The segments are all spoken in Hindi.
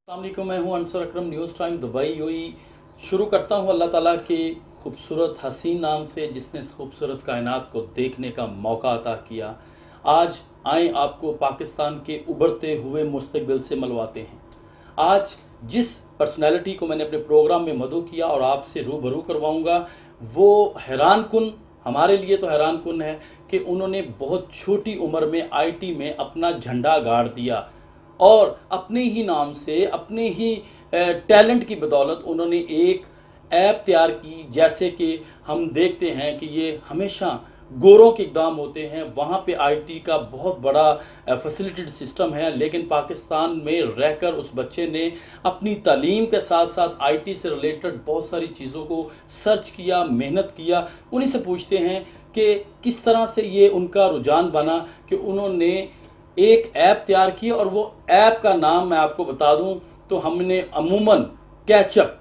अस्सलाम वालेकुम, मैं हूं अंसर अकरम। न्यूज़ टाइम दुबई यूएई शुरू करता हूं अल्लाह ताला के खूबसूरत हसीन नाम से, जिसने इस खूबसूरत कायनात को देखने का मौका अता किया। आज आए आपको पाकिस्तान के उभरते हुए मुस्तकबिल से मिलवाते हैं। आज जिस पर्सनैलिटी को मैंने अपने प्रोग्राम में मदऊ किया और आपसे रूबरू करवाऊंगा, वो हैरान कुन, हमारे लिए तो हैरान कुन है कि उन्होंने बहुत छोटी उम्र में आईटी में अपना झंडा गाड़ दिया और अपने ही नाम से, अपने ही टैलेंट की बदौलत उन्होंने एक ऐप तैयार की। जैसे कि हम देखते हैं कि ये हमेशा गोरों के इक़दाम होते हैं, वहाँ पे आईटी का बहुत बड़ा फैसिलिटेड सिस्टम है, लेकिन पाकिस्तान में रहकर उस बच्चे ने अपनी तालीम के साथ साथ आईटी से रिलेटेड बहुत सारी चीज़ों को सर्च किया, मेहनत किया। उन्हीं से पूछते हैं कि किस तरह से ये उनका रुझान बना कि उन्होंने एक ऐप तैयार की, और वो ऐप का नाम मैं आपको बता दूं तो हमने अमूमन कैचअप,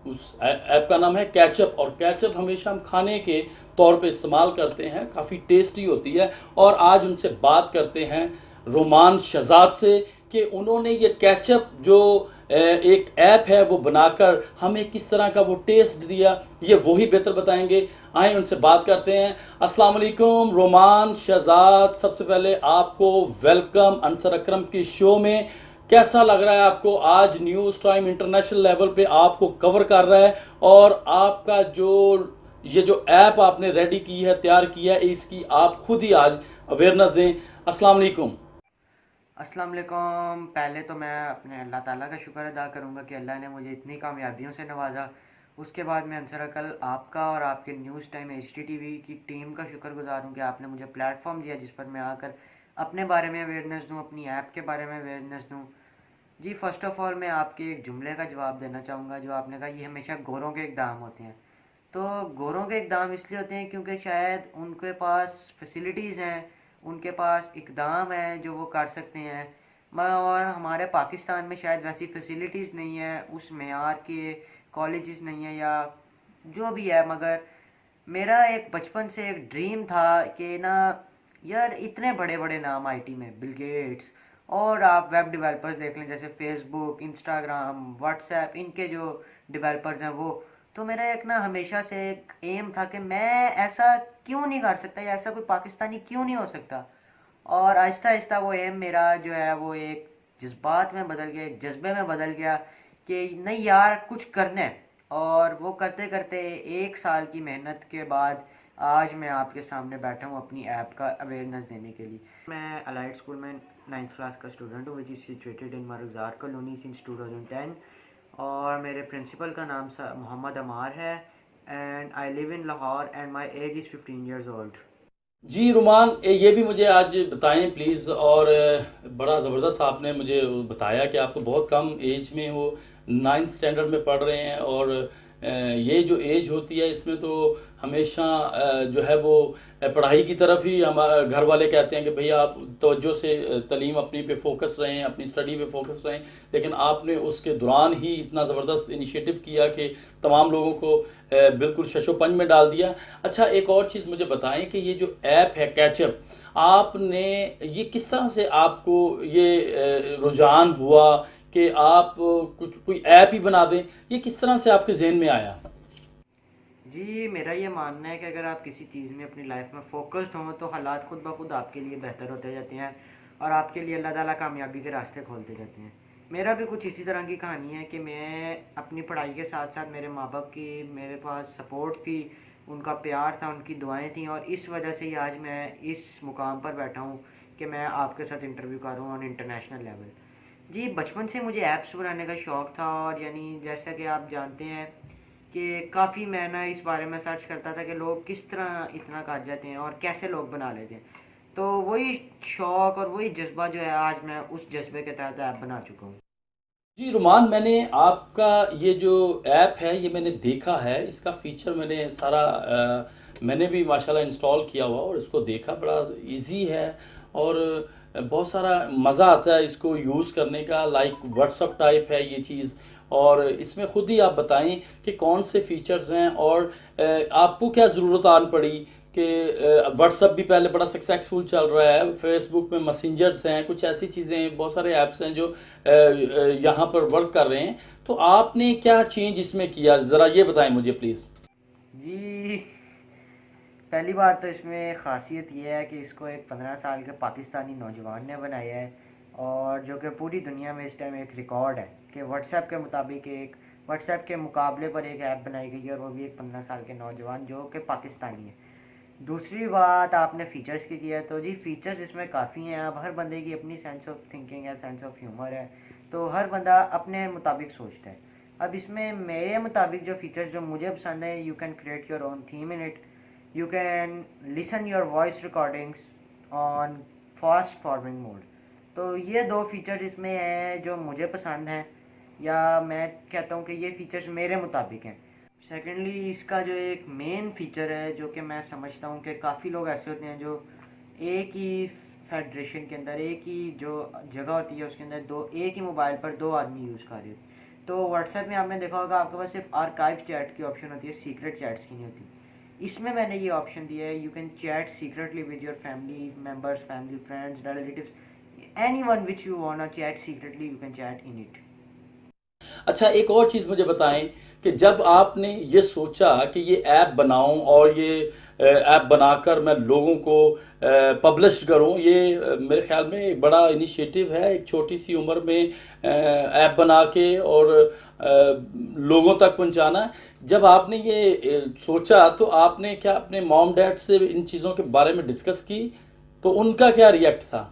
उस ऐप का नाम है कैचअप, और कैचअप हमेशा हम खाने के तौर पे इस्तेमाल करते हैं, काफ़ी टेस्टी होती है। और आज उनसे बात करते हैं रोमान शहजाद से कि उन्होंने ये कैचअप जो एक ऐप है वो बनाकर हमें किस तरह का वो टेस्ट दिया, ये वही बेहतर बताएंगे। आए उनसे बात करते हैं। अस्सलाम वालेकुम रोमान शहजाद, सबसे पहले आपको वेलकम अंसर अकरम के शो में। कैसा लग रहा है आपको? आज न्यूज़ टाइम इंटरनेशनल लेवल पे आपको कवर कर रहा है, और आपका ये जो ऐप आपने रेडी की है, तैयार किया है, इसकी आप खुद ही आज अवेयरनेस दें। अस्सलाम वालेकुम। अस्सलाम वालेकुम। पहले तो मैं अपने अल्लाह ताला का शुक्र अदा करूँगा कि अल्लाह ने मुझे इतनी कामयाबियों से नवाजा। उसके बाद मैं अंसर अकल आपका और आपके न्यूज़ टाइम HTTV की टीम का शुक्रगुजार हूँ कि आपने मुझे प्लेटफॉर्म दिया जिस पर मैं आकर अपने बारे में अवेयरनेस दूँ, अपनी ऐप के बारे में अवेयरनेस दूँ। जी, फ़र्स्ट ऑफ़ ऑल मैं आपके एक जुमले का जवाब देना चाहूँगा जो आपने कहा, ये हमेशा गोरों के इक़दाम होते हैं। तो गोरों के इक़दाम इसलिए होते हैं क्योंकि शायद उनके पास फैसिलिटीज़ हैं, उनके पास इक़दाम है जो वो कर सकते हैं, और हमारे पाकिस्तान में शायद वैसी फैसिलिटीज़ नहीं है, उस मेयार के कॉलेजेस नहीं है या जो भी है। मगर मेरा एक बचपन से एक ड्रीम था कि ना यार, इतने बड़े बड़े नाम आईटी में, बिल गेट्स, और आप वेब डेवलपर्स देख लें जैसे फेसबुक, इंस्टाग्राम, व्हाट्सएप, इनके जो डेवलपर्स हैं वो। तो मेरा एक ना हमेशा से एक एम था कि मैं ऐसा क्यों नहीं कर सकता, या ऐसा कोई पाकिस्तानी क्यों नहीं हो सकता। और आहिस्ता आहिस्ता वो एम मेरा जो है वो एक जज्बात में बदल गया, एक जज्बे में बदल गया कि नहीं यार, कुछ करना है। और वो करते करते 1 साल की मेहनत के बाद आज मैं आपके सामने बैठा हूँ अपनी ऐप का अवेयरनेस देने के लिए। मैं अलाइड स्कूल में 9th क्लास का स्टूडेंट हूँ, which is situated in Marghzar colony since 2010। और मेरे प्रिंसिपल का नाम मोहम्मद अमार है, and I live in Lahore, and my age is 15 years old. जी रुमान, ये भी मुझे आज बताएं प्लीज़। और बड़ा ज़बरदस्त आपने मुझे बताया कि आप तो बहुत कम एज में हो, 9th स्टैंडर्ड में पढ़ रहे हैं। और ये जो एज होती है इसमें तो हमेशा जो है वो पढ़ाई की तरफ ही हमारे घर वाले कहते हैं कि भैया आप तवज्जो से तालीम अपनी पे फोकस रहें, अपनी स्टडी पे फोकस रहें। लेकिन आपने उसके दौरान ही इतना ज़बरदस्त इनिशिएटिव किया कि तमाम लोगों को बिल्कुल शशोपंज में डाल दिया। अच्छा, एक और चीज़ मुझे बताएं कि ये जो ऐप है कैचअप, आपने ये किस तरह से आपको ये रुझान हुआ कि आप कुछ कोई ऐप ही बना दें? ये किस तरह से आपके जहन में आया? जी, मेरा ये मानना है कि अगर आप किसी चीज़ में अपनी लाइफ में फ़ोकस्ड हों तो हालात खुद ब खुद आपके लिए बेहतर होते जाते हैं, और आपके लिए अल्लाह ताला कामयाबी के रास्ते खोलते जाते हैं। मेरा भी कुछ इसी तरह की कहानी है कि मैं अपनी पढ़ाई के साथ साथ मेरे माँ बाप की मेरे पास सपोर्ट थी, उनका प्यार था, उनकी दुआएं थीं, और इस वजह से ही आज मैं इस मुकाम पर बैठा हूँ कि मैं आपके साथ इंटरव्यू कर रहा हूँ ऑन इंटरनेशनल लेवल। जी, बचपन से मुझे ऐप्स बनाने का शौक़ था, और यानी जैसा कि आप जानते हैं कि काफ़ी मैं ना इस बारे में सर्च करता था कि लोग किस तरह इतना कर जाते हैं और कैसे लोग बना लेते हैं। तो वही शौक़ और वही जज्बा जो है, आज मैं उस जज्बे के तहत ऐप बना चुका हूँ। जी रुमान, मैंने आपका ये जो ऐप है ये मैंने देखा है, इसका फ़ीचर मैंने सारा मैंने भी माशाल्लाह इंस्टॉल किया हुआ और इसको देखा, बड़ा इजी है। और बहुत सारा मज़ा आता है इसको यूज़ करने का, लाइक व्हाट्सअप टाइप है ये चीज़। और इसमें ख़ुद ही आप बताएं कि कौन से फ़ीचर्स हैं, और आपको क्या ज़रूरत आन पड़ी कि व्हाट्सअप भी पहले बड़ा सक्सेसफुल चल रहा है, फेसबुक में मैसेंजर्स हैं, कुछ ऐसी चीज़ें हैं, बहुत सारे ऐप्स हैं जो यहाँ पर वर्क कर रहे हैं। तो आपने क्या चेंज इसमें किया, ज़रा ये बताएं मुझे प्लीज़। जी, पहली बात तो इसमें ख़ासियत ये है कि इसको एक 15 साल के पाकिस्तानी नौजवान ने बनाया है, और जो कि पूरी दुनिया में इस टाइम एक रिकॉर्ड है कि व्हाट्सएप के मुताबिक एक व्हाट्सएप के मुकाबले पर एक ऐप बनाई गई है, और वो भी एक 15 साल के नौजवान जो कि पाकिस्तानी है। दूसरी बात आपने फ़ीचर्स की है, तो जी फ़ीचर्स इसमें काफ़ी हैं। अब हर बंदे की अपनी सेंस ऑफ थिंकिंग है, सेंस ऑफ ह्यूमर है, तो हर बंदा अपने मुताबिक सोचता है। अब इसमें मेरे मुताबिक जो फ़ीचर्स जो मुझे पसंद है, you can create your own theme in it, you can listen your voice recordings on fast forwarding mode. तो ये दो फीचर्स इसमें हैं जो मुझे पसंद हैं, या मैं कहता हूँ कि ये फीचर्स मेरे मुताबिक हैं। सेकेंडली, इसका जो एक मेन फीचर है जो कि मैं समझता हूँ कि काफ़ी लोग ऐसे होते हैं जो एक ही फेडरेशन के अंदर, एक ही जो जगह होती है उसके अंदर एक ही मोबाइल पर दो आदमी यूज़ कर रहे हैं। तो व्हाट्सएप में आपने देखा होगा आपके पास सिर्फ आर्काइव चैट की ऑप्शन होती है, सीक्रेट चैट्स की नहीं होती। इसमें मैंने ये ऑप्शन दिया है, you can chat secretly with your family members, family friends, relatives, anyone which you wanna chat secretly, you can chat in it. अच्छा, एक और चीज़ मुझे बताएं कि जब आपने ये सोचा कि ये ऐप बनाऊं और ये ऐप बनाकर मैं लोगों को पब्लिश करूं, ये मेरे ख्याल में एक बड़ा इनिशिएटिव है, एक छोटी सी उम्र में ऐप बना के और लोगों तक पहुंचाना। जब आपने ये सोचा तो आपने क्या अपने मॉम डैड से इन चीज़ों के बारे में डिस्कस की, तो उनका क्या रिएक्ट था?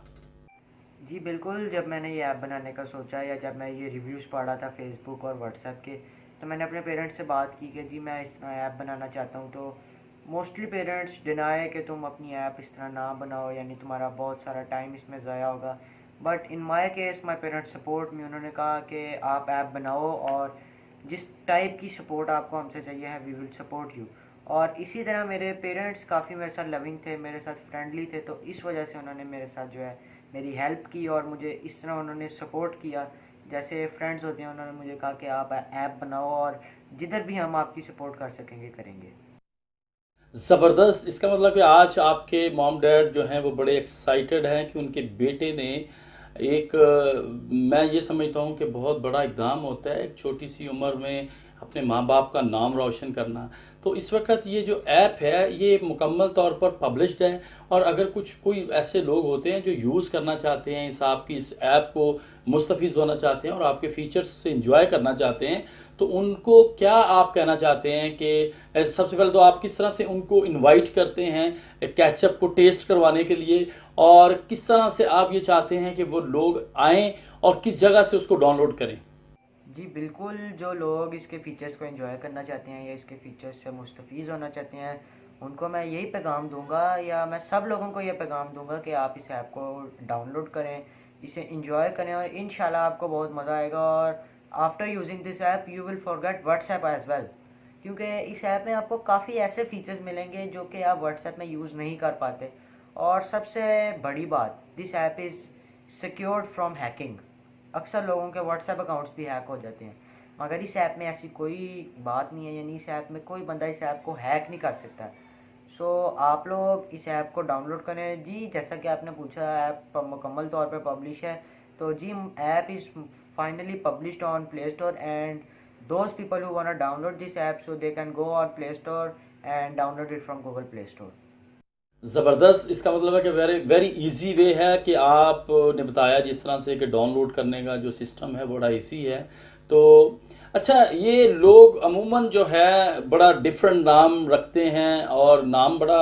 जी बिल्कुल, जब मैंने ये ऐप बनाने का सोचा या जब मैं ये रिव्यूज़ पढ़ा था फेसबुक और व्हाट्सएप के, तो मैंने अपने पेरेंट्स से बात की कि जी मैं इस तरह ऐप बनाना चाहता हूँ। तो मोस्टली पेरेंट्स डिनाई कि तुम अपनी ऐप इस तरह ना बनाओ, यानी तुम्हारा बहुत सारा टाइम इसमें ज़ाया होगा। But in my case my parents support me. उन्होंने कहा कि आप ऐप बनाओ और जिस टाइप की सपोर्ट आपको हमसे चाहिए है, वी विल सपोर्ट यू। और इसी तरह मेरे पेरेंट्स काफ़ी मेरे साथ लविंग थे, मेरे साथ फ्रेंडली थे, तो इस वजह से उन्होंने मेरे साथ जो है मेरी हेल्प की और मुझे इस तरह उन्होंने सपोर्ट किया जैसे फ्रेंड्स होते हैं। उन्होंने मुझे कहा कि आप ऐप बनाओ और जिधर भी हम आपकी सपोर्ट कर सकेंगे करेंगे। ज़बरदस्त। इसका मतलब कि आज आपके मॉम डैड जो हैं वो बड़े एक्साइटेड हैं कि उनके बेटे ने एक मैं ये समझता हूँ कि बहुत बड़ा इक़दाम होता है एक छोटी सी उम्र में अपने माँ बाप का नाम रोशन करना। तो इस वक्त ये जो ऐप है ये मुकम्मल तौर पर पब्लिश्ड है, और अगर कोई ऐसे लोग होते हैं जो यूज़ करना चाहते हैं इस ऐप को, मुस्तफ़ीज़ होना चाहते हैं और आपके फ़ीचर्स से इंजॉय करना चाहते हैं, तो उनको क्या आप कहना चाहते हैं कि सबसे पहले तो आप किस तरह से उनको इनवाइट करते हैं कैचअप को टेस्ट करवाने के लिए, और किस तरह से आप ये चाहते हैं कि वो लोग आएँ और किस जगह से उसको डाउनलोड करें? जी बिल्कुल, जो लोग इसके फ़ीचर्स को एंजॉय करना चाहते हैं या इसके फ़ीचर्स से मुस्तफ़ीज़ होना चाहते हैं, उनको मैं यही पैगाम दूंगा, या मैं सब लोगों को ये पैगाम दूंगा कि आप इस ऐप को डाउनलोड करें, इसे एंजॉय करें, और इंशाल्लाह आपको बहुत मज़ा आएगा। और after using this app you will forget WhatsApp as well, क्योंकि इस ऐप में आपको काफ़ी ऐसे फ़ीचर्स मिलेंगे जो कि आप व्हाट्सएप में यूज़ नहीं कर पाते। और सबसे बड़ी बात, this app is secured from hacking. अक्सर लोगों के व्हाट्सएप अकाउंट्स भी हैक हो जाते हैं, मगर इस ऐप में ऐसी कोई बात नहीं है, यानी इस ऐप में कोई बंदा इस ऐप को हैक नहीं कर सकता। सो आप लोग इस ऐप को डाउनलोड करें। जी जैसा कि आपने पूछा, ऐप मुकम्मल तौर पर पब्लिश है, तो जी app is finally published on Play Store, and those people who want to download this app so they can go on Play Store and download it from Google Play Store. ज़बरदस्त। इसका मतलब है कि वेरी इजी वे है कि आपने बताया जिस तरह से कि डाउनलोड करने का जो सिस्टम है बड़ा इजी है। तो अच्छा, ये लोग अमूमन जो है बड़ा डिफरेंट नाम रखते हैं और नाम बड़ा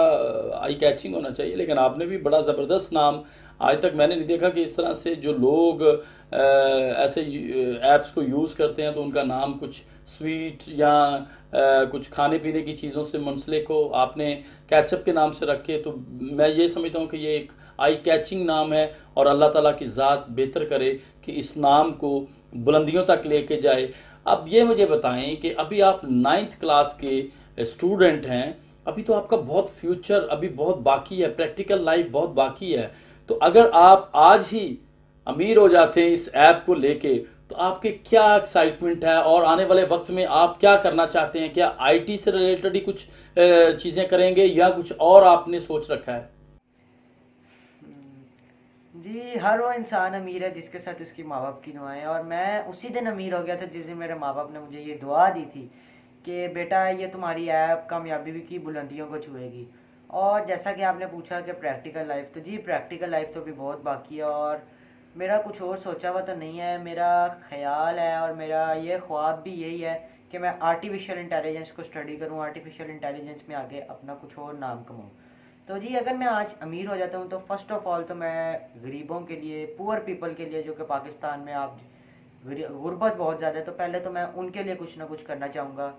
आई कैचिंग होना चाहिए, लेकिन आपने भी बड़ा ज़बरदस्त नाम, आज तक मैंने नहीं देखा कि इस तरह से जो लोग ऐसे ऐप्स को यूज़ करते हैं तो उनका नाम कुछ स्वीट या कुछ खाने पीने की चीज़ों से मुंसलिक हो, आपने कैचअप के नाम से रखे। तो मैं ये समझता हूँ कि ये एक आई कैचिंग नाम है, और अल्लाह ताला की ज़ात बेहतर करे कि इस नाम को बुलंदियों तक लेके जाए। अब ये मुझे बताएं कि अभी आप 9th क्लास के स्टूडेंट हैं, अभी तो आपका बहुत फ्यूचर अभी बहुत बाकी है, प्रैक्टिकल लाइफ बहुत बाकी है। तो अगर आप आज ही अमीर हो जाते हैं इस ऐप को लेके, तो आपके क्या एक्साइटमेंट है और आने वाले वक्त में आप क्या करना चाहते हैं? क्या आईटी से रिलेटेड ही कुछ चीज़ें करेंगे या कुछ और आपने सोच रखा है? जी, हर वो इंसान अमीर है जिसके साथ उसकी माँ बाप की दुआएं हैं, और मैं उसी दिन अमीर हो गया था जिस दिन मेरे माँ बाप ने मुझे ये दुआ दी थी कि बेटा ये तुम्हारी ऐप कामयाबी भी की बुलंदियों को छुएगी। और जैसा कि आपने पूछा कि प्रैक्टिकल लाइफ, तो जी प्रैक्टिकल लाइफ तो भी बहुत बाकी है, और मेरा कुछ और सोचा हुआ तो नहीं है। मेरा ख्याल है और मेरा ये ख्वाब भी यही है कि मैं आर्टिफिशियल इंटेलिजेंस को स्टडी करूँ, आर्टिफिशियल इंटेलिजेंस में आगे अपना कुछ और नाम कमाऊँ। तो जी अगर मैं आज अमीर हो जाता हूँ तो फर्स्ट ऑफ ऑल तो मैं गरीबों के लिए, पुअर पीपल के लिए, जो कि पाकिस्तान में आप गुर्बत बहुत ज़्यादा है, तो पहले तो मैं उनके लिए कुछ ना कुछ करना चाहूँगा।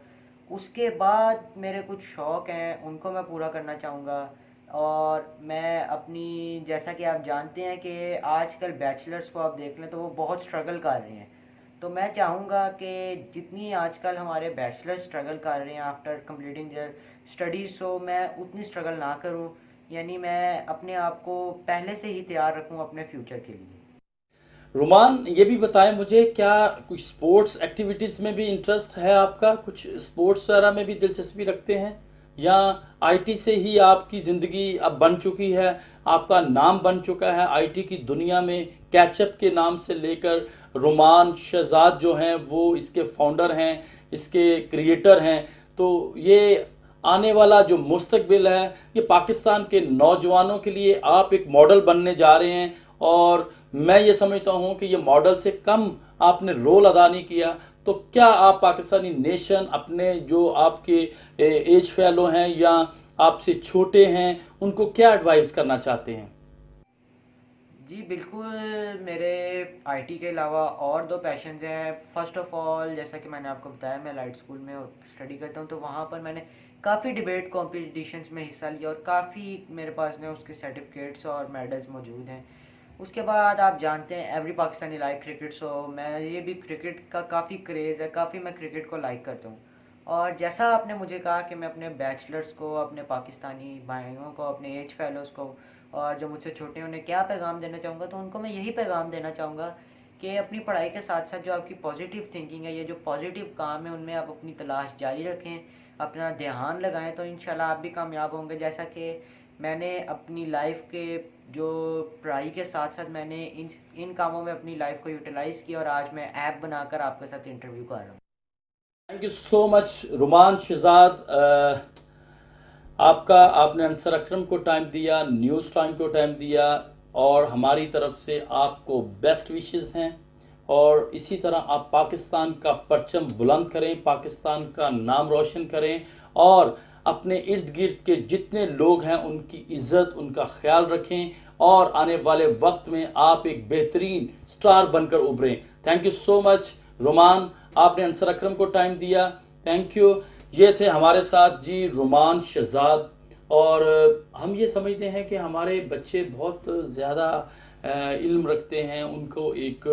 उसके बाद मेरे कुछ शौक़ हैं उनको मैं पूरा करना चाहूँगा। और मैं अपनी, जैसा कि आप जानते हैं कि आजकल बैचलर्स को आप देख लें तो वो बहुत स्ट्रगल कर रहे हैं। तो मैं चाहूँगा कि जितनी आजकल हमारे बैचलर स्ट्रगल कर रहे हैं आफ्टर कंप्लीटिंग देयर स्टडीज़, सो मैं उतनी स्ट्रगल ना करूँ, यानी मैं अपने आप को पहले से ही तैयार रखूँ अपने फ्यूचर के लिए। रुमान, ये भी बताएं मुझे, क्या कुछ स्पोर्ट्स एक्टिविटीज़ में भी इंटरेस्ट है आपका? कुछ स्पोर्ट्स वगैरह में भी दिलचस्पी रखते हैं या आईटी से ही आपकी ज़िंदगी अब बन चुकी है, आपका नाम बन चुका है आईटी की दुनिया में? कैचअप के नाम से लेकर रुमान शहजाद जो हैं वो इसके फाउंडर हैं, इसके क्रिएटर हैं। तो ये आने वाला जो मुस्तकबिल है, ये पाकिस्तान के नौजवानों के लिए आप एक मॉडल बनने जा रहे हैं। और मैं ये समझता हूँ कि ये मॉडल से कम आपने रोल अदा नहीं किया। तो क्या आप पाकिस्तानी नेशन, अपने जो आपके एज फेलो हैं या आपसे छोटे हैं, उनको क्या एडवाइस करना चाहते हैं? जी बिल्कुल, मेरे आईटी के अलावा और दो पैशंस हैं। फर्स्ट ऑफ ऑल, जैसा कि मैंने आपको बताया, मैं लाइट स्कूल में स्टडी करता हूँ, तो वहाँ पर मैंने काफ़ी डिबेट कॉम्पिटिशन्स में हिस्सा लिया और काफ़ी मेरे पास ने उसके सर्टिफिकेट्स और मेडल्स मौजूद हैं। उसके बाद आप जानते हैं एवरी पाकिस्तानी लाइक क्रिकेट, सो मैं ये भी क्रिकेट का काफ़ी क्रेज़ है, काफ़ी मैं क्रिकेट को लाइक करता हूँ। और जैसा आपने मुझे कहा कि मैं अपने बैचलर्स को, अपने पाकिस्तानी भाइयों को, अपने एज फेलोज़ को और जो मुझसे छोटे हैं उन्हें क्या पैगाम देना चाहूँगा, तो उनको मैं यही पैगाम देना चाहूँगा कि अपनी पढ़ाई के साथ साथ जो आपकी पॉजिटिव थिंकिंग है, ये जो पॉजिटिव काम है, उनमें आप अपनी तलाश जारी रखें, अपना ध्यान लगाएं, तो इंशाल्लाह आप भी कामयाब होंगे। जैसा कि मैंने अपनी लाइफ के जो पढ़ाई के साथ साथ मैंने इन कामों में अपनी लाइफ को यूटिलाइज़ किया और आज मैं ऐप बनाकर आपके साथ इंटरव्यू कर रहा हूँ। Thank you so much Ruman Shahzad. आपने अंसर अकरम को टाइम दिया, न्यूज़ टाइम को टाइम दिया, और हमारी तरफ से आपको बेस्ट विशेस हैं। और इसी तरह आप पाकिस्तान का परचम बुलंद करें, पाकिस्तान का नाम रोशन करें और अपने इर्द गिर्द के जितने लोग हैं उनकी इज़्ज़त, उनका ख्याल रखें और आने वाले वक्त में आप एक बेहतरीन स्टार बनकर उभरें। थैंक यू सो मच रुमान, आपने अंसर अकरम को टाइम दिया। Thank you. ये थे हमारे साथ जी रुमान शहजाद। और हम ये समझते हैं कि हमारे बच्चे बहुत ज़्यादा इल्म रखते हैं, उनको एक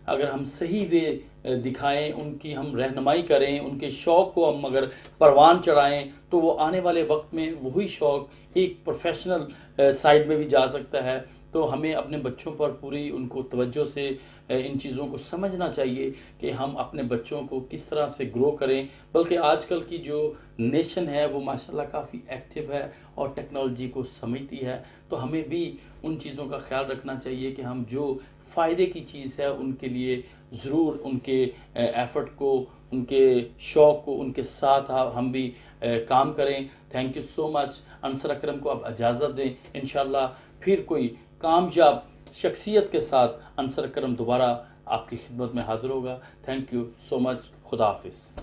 अगर हम सही वे दिखाएं, उनकी हम रहनुमाई करें, उनके शौक़ को हम अगर परवान चढ़ाएं, तो वो आने वाले वक्त में वही शौक़ एक प्रोफेशनल साइड में भी जा सकता है। तो हमें अपने बच्चों पर पूरी उनको तवज्जो से इन चीज़ों को समझना चाहिए कि हम अपने बच्चों को किस तरह से ग्रो करें। बल्कि आजकल की जो नेशन है वो माशाल्लाह काफ़ी एक्टिव है और टेक्नोलॉजी को समझती है। तो हमें भी उन चीज़ों का ख्याल रखना चाहिए कि हम जो फ़ायदे की चीज़ है उनके लिए ज़रूर उनके एफ़र्ट को, उनके शौक़ को, उनके साथ हम भी काम करें। Thank you so much. Ansar Akram को अब इजाज़त दें। इंशाल्लाह फिर कोई कामयाब शख्सियत के साथ अंसर अकरम दोबारा आपकी खिदमत में हाज़िर होगा। Thank you so much. खुदा हाफिज़।